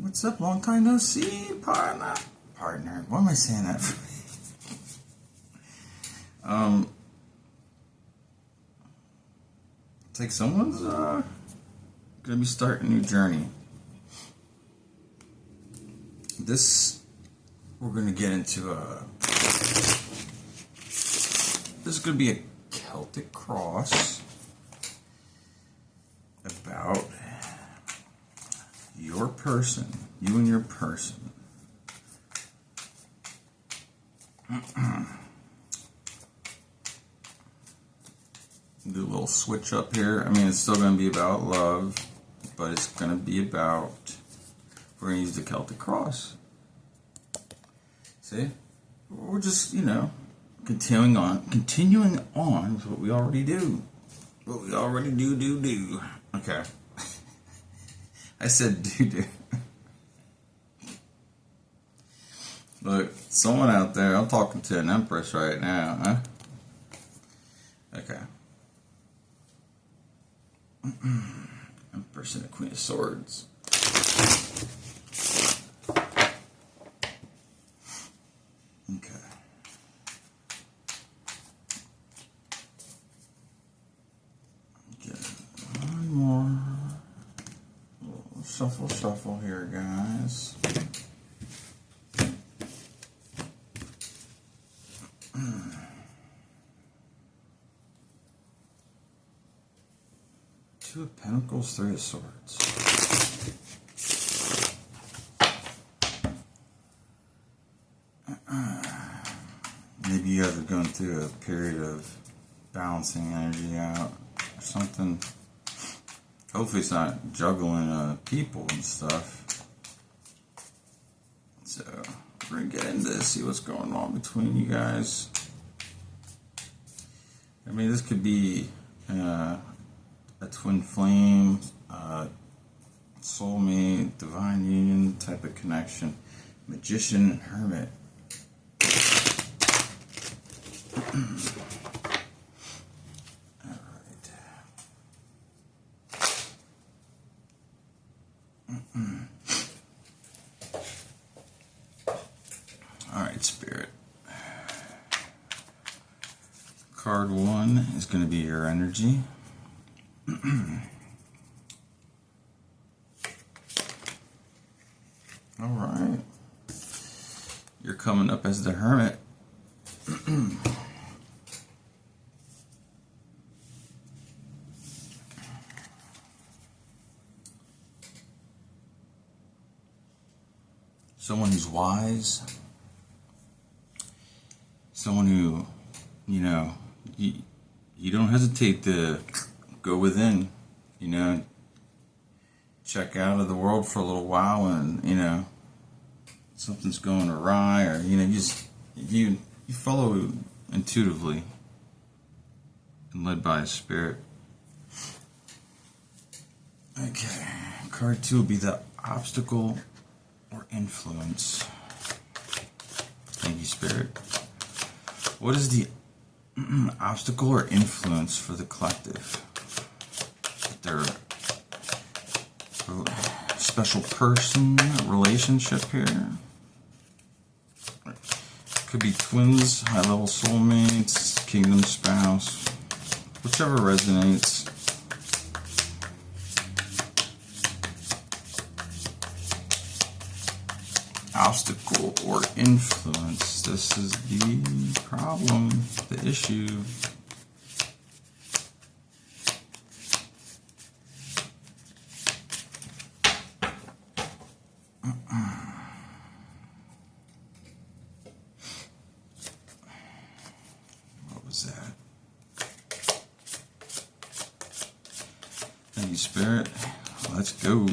What's up? Long time no see, partner. Partner. Why am I saying that? It's like someone's gonna be starting a new journey. We're gonna get into this is gonna be a Celtic cross about your person, you and your person. Do a little switch up here. I mean, it's still going to be about love, but it's going to be about, we're going to use the Celtic cross. See? We're just, continuing on with what we already do. What we already do. Okay. I said do. Look, someone out there, I'm talking to an empress right now, huh? Okay. Empress and the Queen of Swords. Okay. Get one more. Shuffle here, guys. Two of Pentacles, Three of Swords. Maybe you guys are going through a period of balancing energy out or something. Hopefully it's not juggling people and stuff. So we're going to get into this, see what's going on between you guys. I mean, this could be a twin flame, soulmate, divine union type of connection, magician and hermit. All right, Spirit. Card 1 is going to be your energy. All right. You're coming up as the Hermit. Someone who's wise. Someone who, you don't hesitate to go within, check out of the world for a little while and, something's going awry or, you follow intuitively and led by a spirit. Okay, card 2 will be the obstacle or influence. Thank you, Spirit. What is the obstacle or influence for the collective? Their special person relationship here. Could be twins, high-level soulmates, kingdom spouse, whichever resonates. Obstacle or influence. This is the problem, the issue. What was that? Thank you, Spirit. Let's go.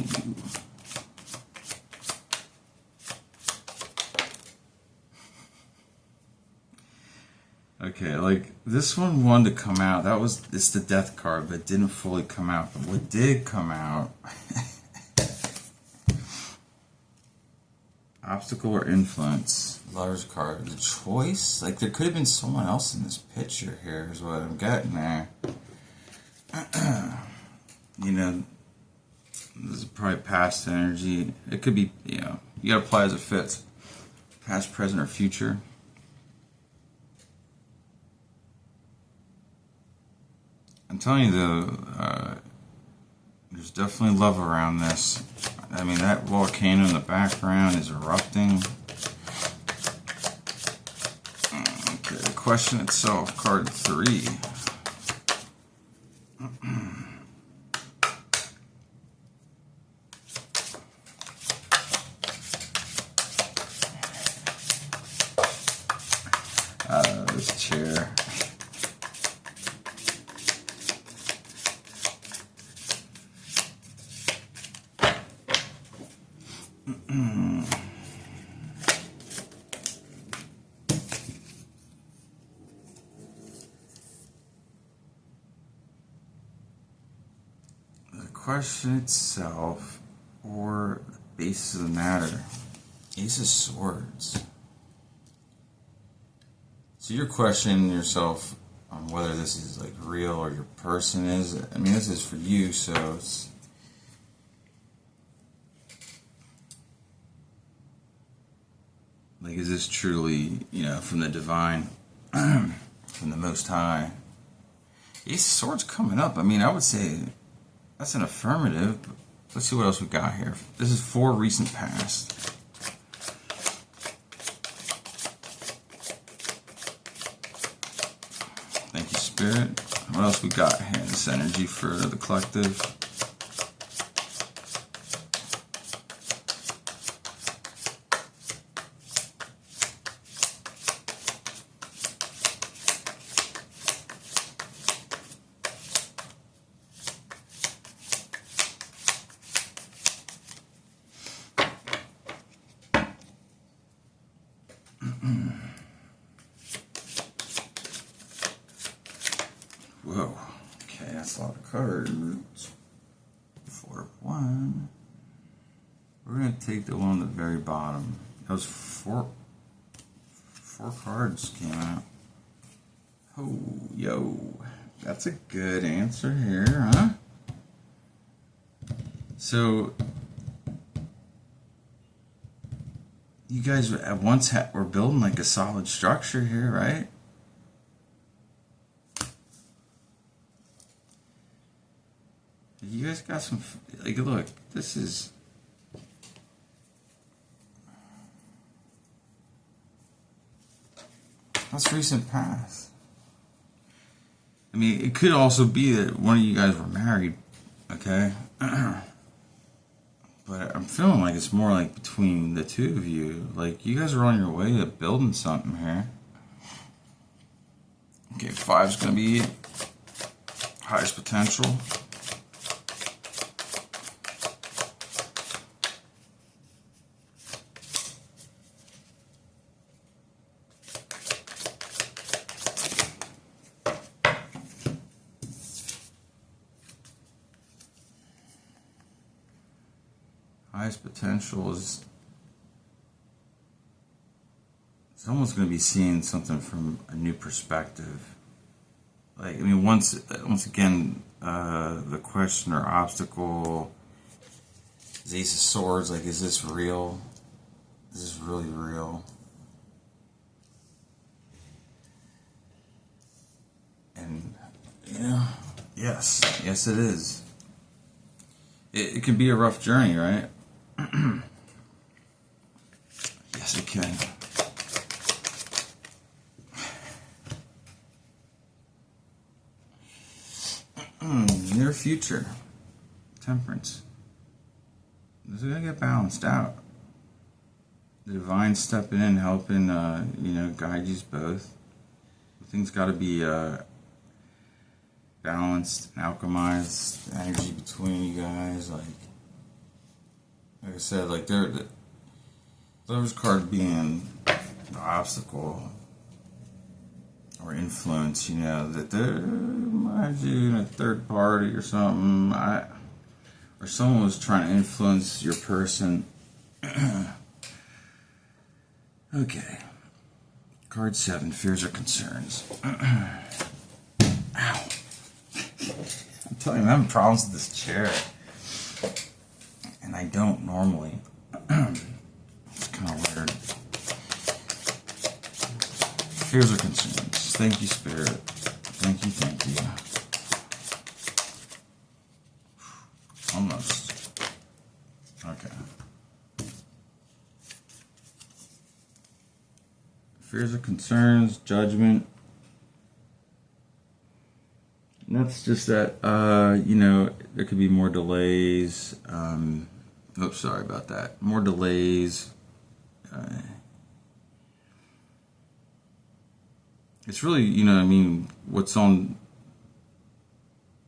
Okay, like this one wanted to come out. It's the Death card, but it didn't fully come out. But what did come out? Obstacle or influence. Lover's card. The choice? Like there could have been someone else in this picture here is what I'm getting there. There's a probably past energy. It could be, you know, you gotta apply as it fits. Past, present, or future. I'm telling you though, there's definitely love around this. I mean, that volcano in the background is erupting. Okay, the question itself, card 3. This chair. The question itself, or the basis of the matter. Ace of Swords. So you're questioning yourself on whether this is like real or your person is. I mean, this is for you, so it's like, is this truly, you know, from the divine, from the Most High? Ace of Swords coming up. I mean, I would say that's an affirmative. But let's see what else we got here. This is for recent past. Thank you, Spirit. What else we got here? This energy for the collective. Whoa. Okay, that's a lot of cards. 4 of 1. We're going to take the one on the very bottom. Those four cards came out. Oh, yo. That's a good answer here, huh? So, you guys at once were building like a solid structure here, right? You guys got some, like, look, this is, that's recent past. I mean, it could also be that one of you guys were married, okay? But I'm feeling like it's more like between the two of you. Like, you guys are on your way to building something here. Okay, 5's gonna be highest potential. Highest potential is someone's going to be seeing something from a new perspective. Like, I mean, once again, the question or obstacle is Ace of Swords. Like, is this real? Is this really real? And, you know, yes it is. It can be a rough journey, right? Yes, it can. Near future. Temperance. This is going to get balanced out. The divine stepping in, helping, you know, guide you both. Things got to be balanced, alchemized, energy between you guys. Like I said, like those cards being the obstacle or influence, you know, that there might be a third party or something, or someone was trying to influence your person. Okay. Card 7, fears or concerns. Ow. I'm telling you, I'm having problems with this chair. I don't normally. It's kind of weird. Fears or concerns. Thank you, Spirit. Thank you, thank you. Almost. Okay. Fears or concerns, judgment. And that's just that, you know, there could be more delays. Oops, sorry about that. More delays. It's really, you know, I mean, what's on,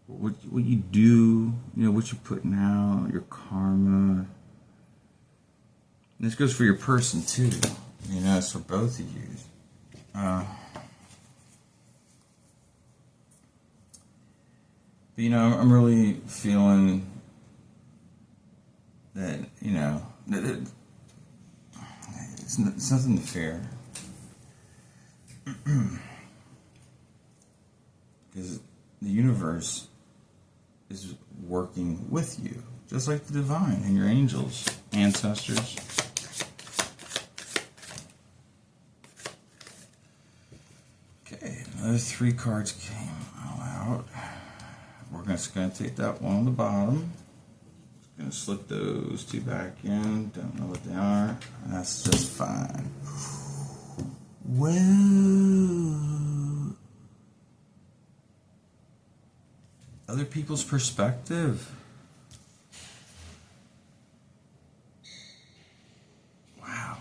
what you do, you know, what you're putting out, your karma. And this goes for your person too. You know, it's for both of you. But, you know, I'm really feeling that, you know, that it's nothing to fear. Because the universe is working with you, just like the divine and your angels, ancestors. Okay, another 3 cards came out. We're just going to take that one on the bottom. Just going to slip those 2 back in. Don't know what they are. And that's just fine. Well, other people's perspective. Wow.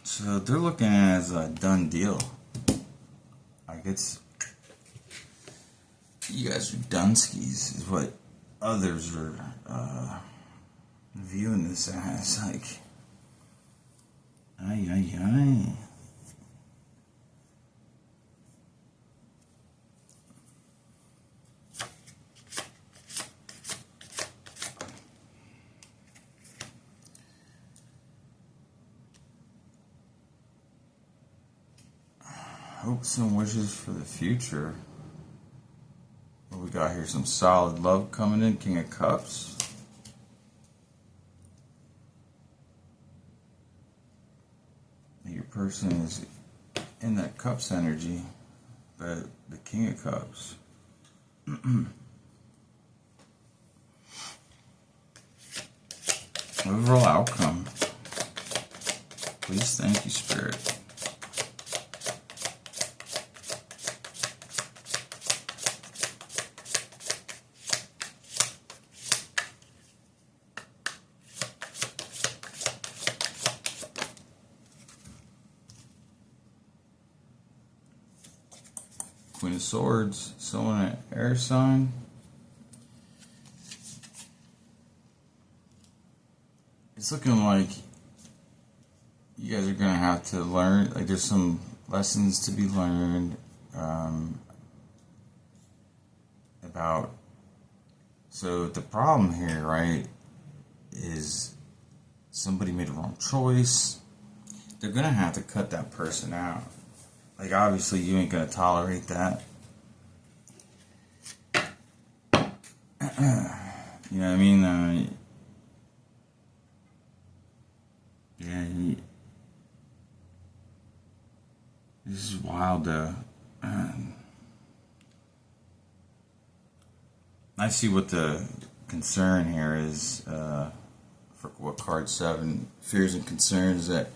So they're looking at it as a done deal. Like it's, you guys are dunskies, is what others are viewing this as. Like, ay, ay, ay. Hopes and wishes for the future. What we got here? Some solid love coming in. King of Cups. Your person is in that Cups energy, but the King of Cups. Overall outcome. Please, thank you, Spirit. Queen of Swords, someone an air sign. It's looking like you guys are going to have to learn, like there's some lessons to be learned about, so the problem here, right, is somebody made a wrong choice. They're going to have to cut that person out. Like, obviously, you ain't gonna tolerate that. You know what I mean? Yeah, this is wild, though. I see what the concern here is, for what card 7, fears and concerns, that,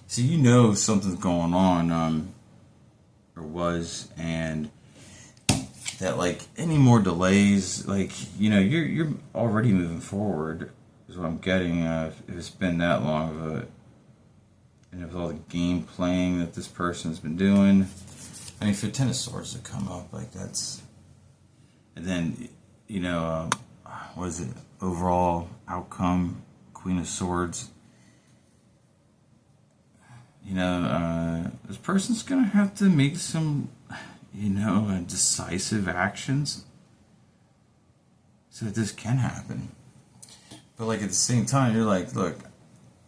see, you know something's going on, or was, and that, like, any more delays, like, you know, you're already moving forward, is what I'm getting. If it's been that long of a, and with all the game playing that this person's been doing, I mean, for 10 of Swords to come up, like, that's, and then, you know, what is it, overall outcome, Queen of Swords. You know, this person's gonna have to make some, you know, decisive actions so that this can happen. But, like, at the same time, you're like, look,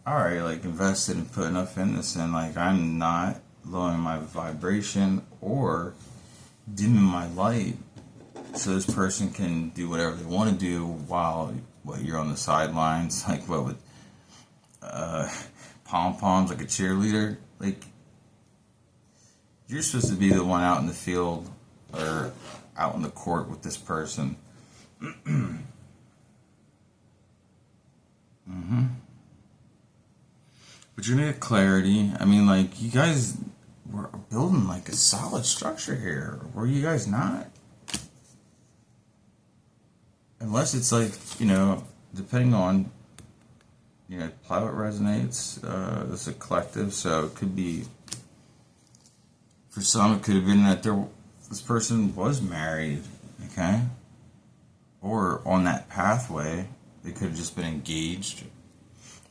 I already, like, invested and put enough in this, and, like, I'm not lowering my vibration or dimming my light so this person can do whatever they want to do while what, you're on the sidelines, like what, with pom poms, like a cheerleader. Like, you're supposed to be the one out in the field or out in the court with this person. But you're gonna get clarity. I mean, like, you guys were building like a solid structure here. Were you guys not? Unless it's like, depending on, how it resonates. It's a collective, so it could be, for some, it could have been that this person was married, okay? Or on that pathway, they could have just been engaged.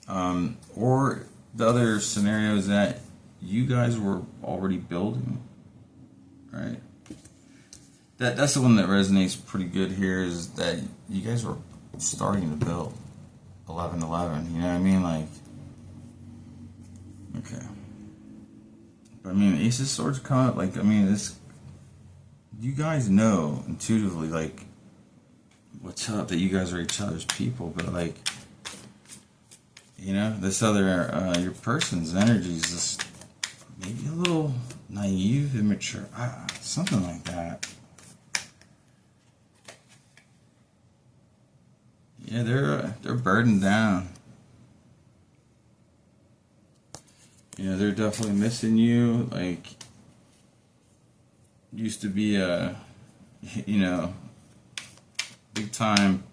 Or the other scenario is that you guys were already building, right? That's the one that resonates pretty good here, is that you guys were starting to build 11-11, you know what I mean? Like, okay. But I mean, Ace of Swords come up, like, I mean, it's, you guys know intuitively, like, what's up, that you guys are each other's people, but like, this other, your person's energy is just maybe a little naive, immature, something like that. Yeah, they're burdened down. They're definitely missing you. Like, used to be big time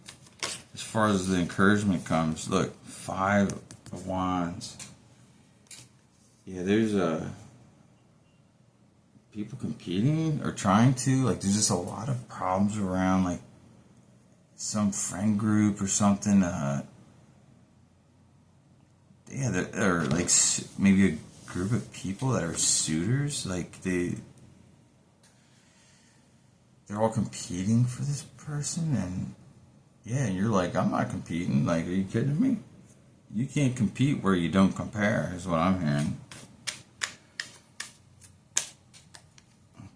as far as the encouragement comes. Look, 5 of Wands. Yeah, there's people competing or trying to, like, there's just a lot of problems around, like, some friend group or something. They're like maybe a group of people that are suitors. Like, they're all competing for this person, and you're like, I'm not competing. Like, are you kidding me? You can't compete where you don't compare, is what I'm hearing.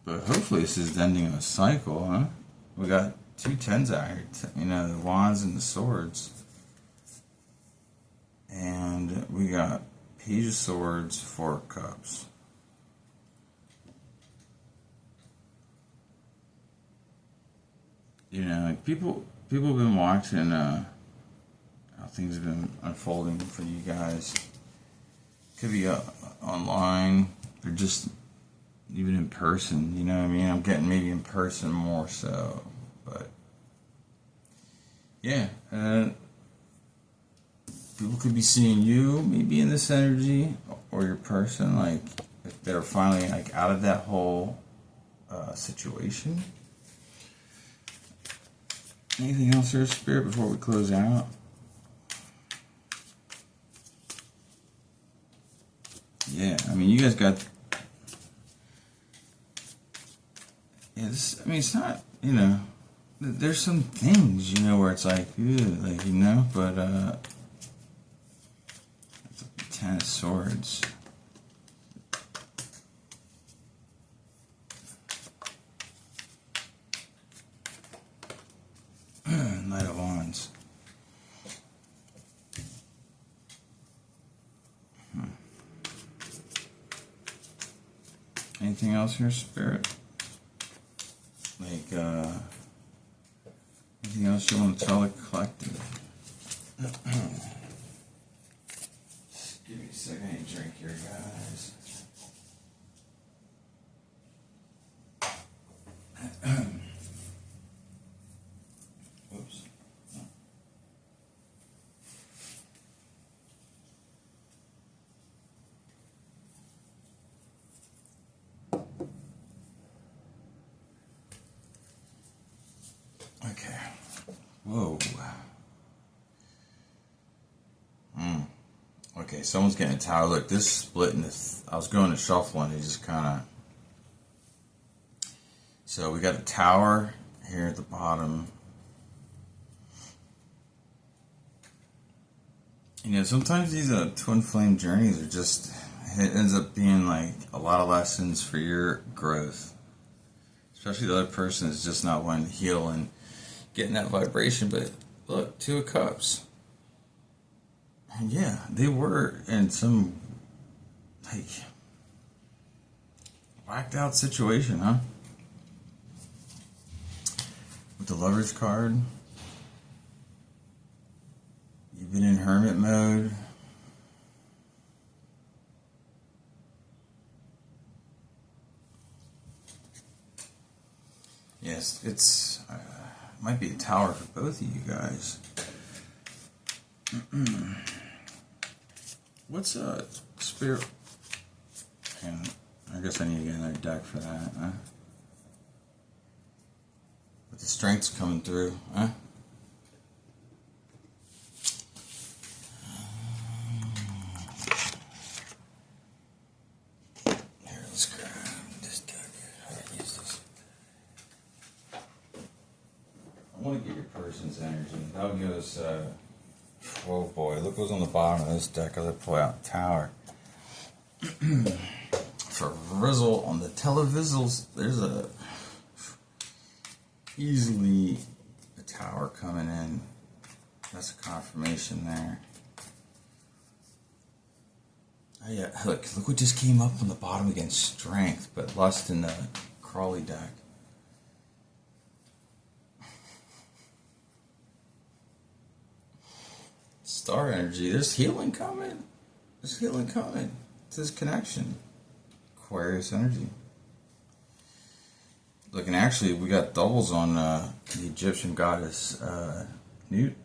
But hopefully this is ending a cycle, huh? We got 2 tens out here, the Wands and the Swords. And we got Page of Swords, 4 of Cups. Like, people have been watching how things have been unfolding for you guys. Could be online, or just even in person, you know what I mean? I'm getting maybe in person more so, but yeah, people could be seeing you maybe in this energy, or your person, like, if they're finally, like, out of that whole situation. Anything else here, Spirit, before we close out? Yeah, I mean, you guys got, this, I mean, it's not, there's some things, where it's like, ew, like, but, it's like 10 of Swords. Knight of Wands. Anything else here, Spirit? Like, anything else you want to tell the collective? Just give me a second. I need to drink here, guys. Whoops. Okay. Whoa. Okay, someone's getting a tower. Look, this split in this. I was going to shuffle and it just kind of. So we got a tower here at the bottom. Sometimes these twin flame journeys are just. It ends up being like a lot of lessons for your growth. Especially the other person is just not wanting to heal and getting that vibration, but look, Two of Cups. And yeah, they were in some, like, whacked out situation, huh? With the Lover's card. You've been in hermit mode. Yes, it's might be a tower for both of you guys. What's spirit? And I guess I need to get another deck for that. Huh? But the strength's coming through, huh? Here, let's grab this deck. How do I use this? I want to get your person's energy. That'll give us. Oh boy, look what's on the bottom of this deck. I'll pull out Tower. For Rizzle on the televisuals, there's easily a Tower coming in. That's a confirmation there. Oh yeah, look what just came up on the bottom against Strength, but Lust in the Crawley deck. Star energy. There's healing coming. There's healing coming. It's this connection. Aquarius energy. Look, and actually, we got doubles on the Egyptian goddess Newt.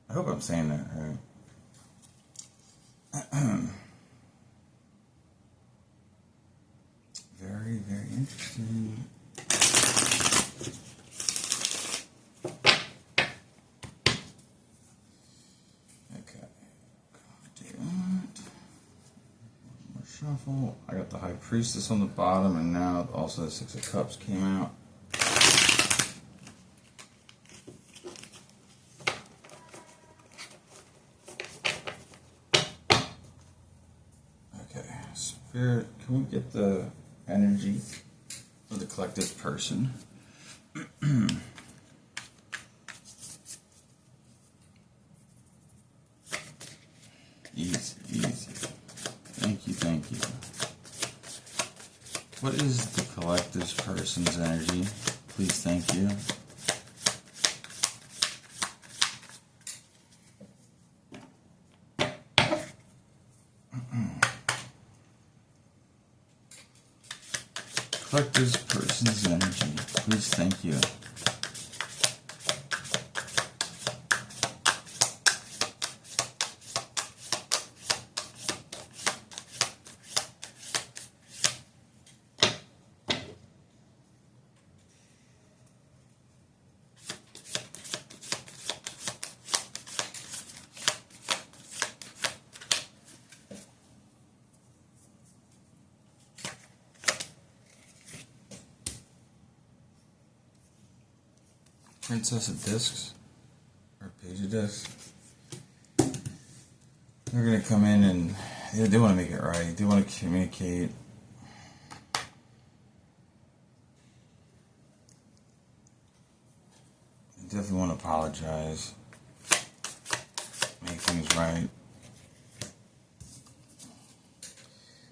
I hope I'm saying that right. Very, very interesting. Shuffle. I got the High Priestess on the bottom, and now also the Six of Cups came out. Okay, Spirit, can we get the energy of the collective person? Easy, easy. Thank you. What is the collective person's energy? Please, thank you. Collective person's energy. Please, thank you. Princess of Discs, or Page of Discs. They're going to come in and they want to make it right. They want to communicate. They definitely want to apologize. Make things right.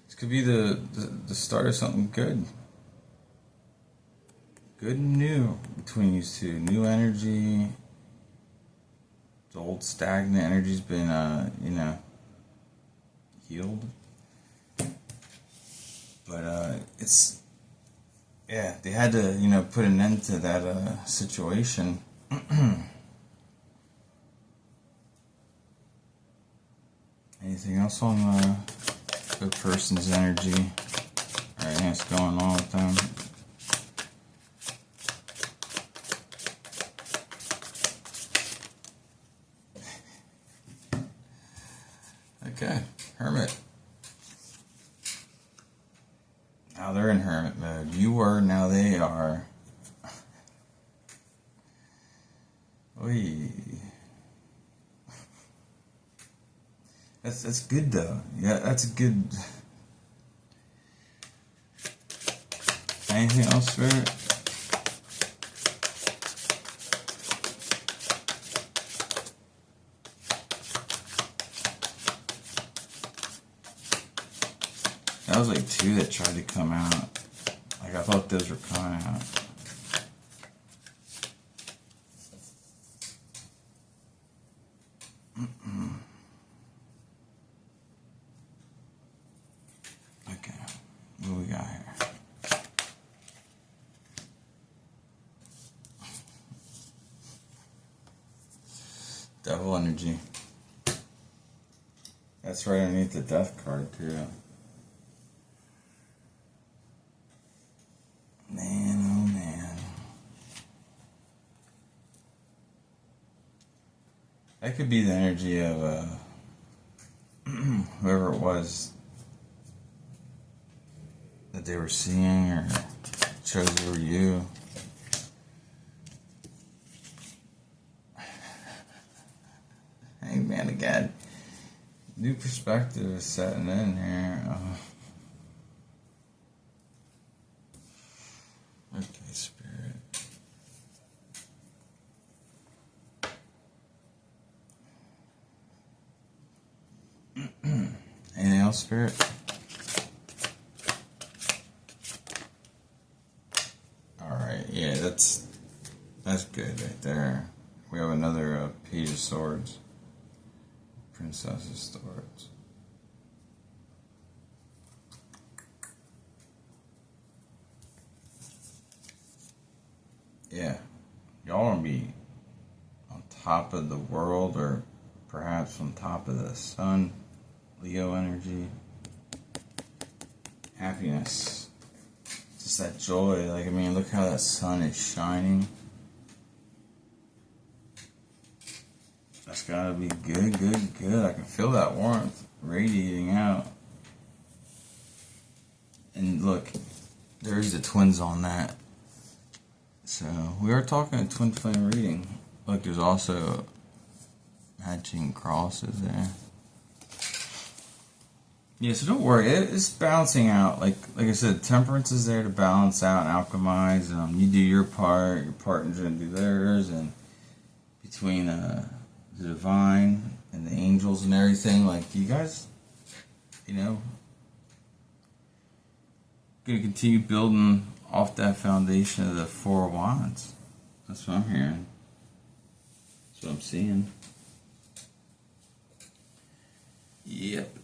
This could be the start of something good. Good and new between these two. New energy. The old stagnant energy's been, healed. But, they had to, put an end to that, situation. Anything else on the person's energy? Or anything that's going on with them? Okay, Hermit. Now they're in Hermit mode. You were, now they are. Oy. That's good though. Yeah, that's a good. Anything else, Spirit? That was like two that tried to come out. Like I thought those were coming out. Okay, what we got here? Devil energy. That's right underneath the death card too. Man, oh man. That could be the energy of whoever it was that they were seeing or chose over you. Hey man, again, new perspective is setting in here. Okay, Spirit. Anything else, Spirit? Alright, yeah, that's good right there. We have another Page of Swords. Princess of Swords. Yeah, y'all want to be on top of the world, or perhaps on top of the sun. Leo energy, happiness, just that joy. Like, I mean, look how that sun is shining. That's gotta be good, good, good. I can feel that warmth radiating out. And look, there's the twins on that. So, we are talking a twin flame reading. Look, there's also matching crosses there. Yeah, so don't worry. It's balancing out. Like I said, temperance is there to balance out and alchemize. You do your part, your partner's going to do theirs. And between the divine and the angels and everything, like, you guys, you know, going to continue building off that foundation of the Four of Wands. That's what I'm hearing. That's what I'm seeing. Yep.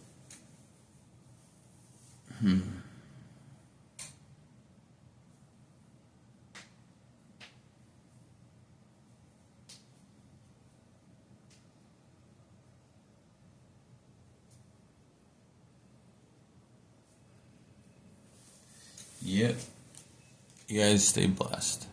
Yep. You guys stay blessed.